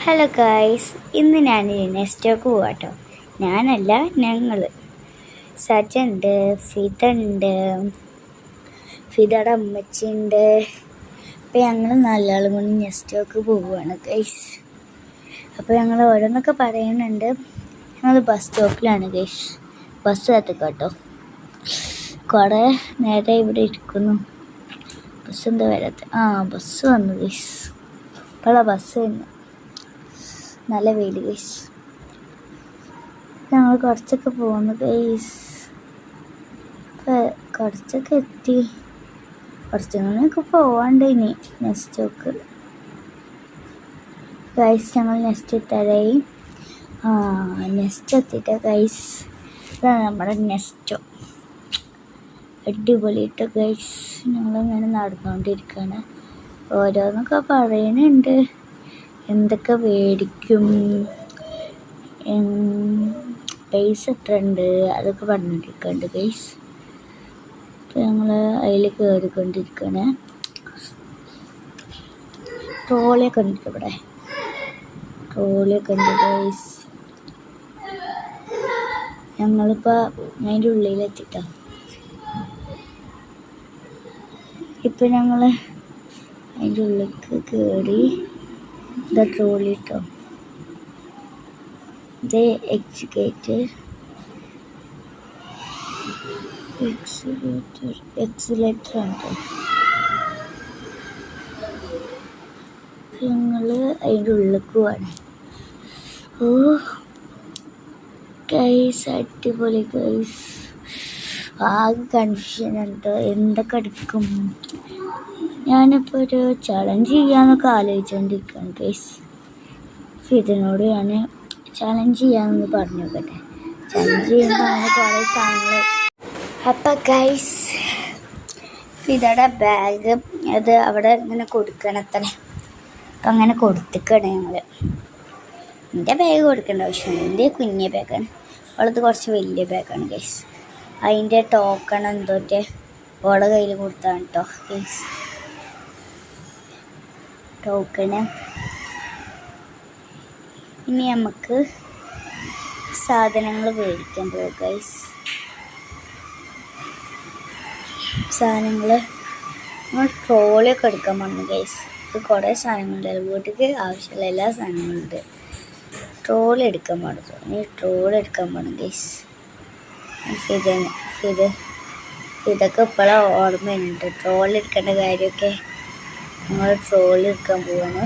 Hello guys, ഇന്ന് ഞാൻ നെസ്റ്റോക്ക് പോവാട്ടോ. ഞാനല്ല, ഞങ്ങൾ സജുണ്ട്, ഫിദുണ്ട്, ഫിദയുടെ അമ്മച്ചിയുണ്ട്. അപ്പോൾ ഞങ്ങൾ നാലാളും കൂടി നെസ്റ്റോക്ക് പോവുകയാണ് ഗൈസ്. അപ്പോൾ ഞങ്ങൾ ഓരോന്നൊക്കെ പറയുന്നുണ്ട്. ഞങ്ങൾ ബസ് സ്റ്റോപ്പിലാണ് ഗൈസ്. ബസ് കാത്തിക്കാട്ടോ. കുറേ നേരെ ഇവിടെ ഇരിക്കുന്നു. ബസ് എന്താ വരാത്ത? ബസ് വന്നു ഗൈസ്. ഇപ്പോഴാണ് ബസ് വന്നു. നല്ല വെയിൽ ഗൈസ്. ഞങ്ങൾ കുറച്ചൊക്കെ പോകുന്നു ഗൈസ്. കുറച്ചൊക്കെ എത്തി. കുറച്ചൊക്കെ പോവാണ്ട് ഇനി നെസ്റ്റോക്ക് ഗൈസ്. ഞങ്ങൾ നെസ്റ്റ് എത്താറായി. നെസ്റ്റ് എത്തിയിട്ട് ഗൈസ്, ഇതാണ് നമ്മുടെ നെസ്റ്റോ. അടിപൊളിയിട്ട് ഗൈസ്. ഞങ്ങളിങ്ങനെ നടന്നുകൊണ്ടിരിക്കുകയാണ്. ഓരോന്നൊക്കെ പറയുന്നുണ്ട്. എന്തൊക്കെ മേടിക്കും, പൈസ എത്ര ഉണ്ട്, അതൊക്കെ പറഞ്ഞിരിക്കുന്നുണ്ട് ഗൈസ്. അപ്പോൾ ഞങ്ങൾ അതിൽ കയറിക്കൊണ്ടിരിക്കുകയാണ്. ട്രോളിയൊക്കെ ഉണ്ട് ഇവിടെ. ട്രോളിയൊക്കെ ഉണ്ട് ഗൈസ്. ഞങ്ങളിപ്പോൾ അതിൻ്റെ ഉള്ളിലെത്തിട്ടോ. ഇപ്പം ഞങ്ങൾ അതിൻ്റെ ഉള്ളിലേക്ക് കയറി. ഇതാ ട്രോളി കേട്ടോ. ഇത് എക്സിലേറ്റർ ആണ്. ഞങ്ങൾ അതിൻ്റെ ഉള്ളിലേക്ക് പോവാണ്. ഗൈസ്, അടിപൊളി ഗൈസ്. ആകെ കൺഫ്യൂഷൻ ഉണ്ട്, എന്തൊക്കെ എടുക്കും. ഞാനിപ്പോൾ ഒരു ചലഞ്ച് ചെയ്യാമെന്നൊക്കെ ആലോചിച്ചുകൊണ്ടിരിക്കുകയാണ് ഗൈസ്. ഫിദിനോട് ഞാൻ ചലഞ്ച് ചെയ്യാമെന്ന് പറഞ്ഞു നോക്കട്ടെ. ചലഞ്ച് ചെയ്യുമ്പോൾ അങ്ങനെ കുറേ സാധനങ്ങൾ. അപ്പം ഗൈസ്, ഫിദയുടെ ബാഗ് അത് അവിടെ ഇങ്ങനെ കൊടുക്കണത്രേ. അപ്പം അങ്ങനെ കൊടുത്തിക്കണം ഞങ്ങൾ. എൻ്റെ ബാഗ് കൊടുക്കേണ്ട ആവശ്യമില്ല. എൻ്റെ കുഞ്ഞ ബാഗാണ്. അവളത് കുറച്ച് വലിയ ബാഗാണ് ഗൈസ്. അതിൻ്റെ ടോക്കൺ എന്തോറ്റെ ഓളെ കയ്യിൽ കൊടുത്താണ് കേട്ടോ ഗൈസ്. ടോക്കണ്. ഇനി നമുക്ക് സാധനങ്ങൾ മേടിക്കാൻ പോകും ഗൈസ്. സാധനങ്ങൾ നമ്മൾ ട്രോളിയൊക്കെ എടുക്കാൻ പറഞ്ഞു ഗൈസ്. ഇത് കുറേ സാധനങ്ങളുണ്ട്. വീട്ടിലേക്ക് ആവശ്യമുള്ള എല്ലാ സാധനങ്ങളുണ്ട്. ട്രോളി എടുക്കാൻ പാടുള്ളൂ. ഇനി ട്രോളി എടുക്കാൻ പാടും ഗൈസ്. ഇതൊക്കെ ഇപ്പോഴാണ് ഓർമ്മയുണ്ട്. ട്രോളി എടുക്കേണ്ട കാര്യമൊക്കെ. നമ്മൾ ട്രോളി എടുക്കാൻ പോവാണ്.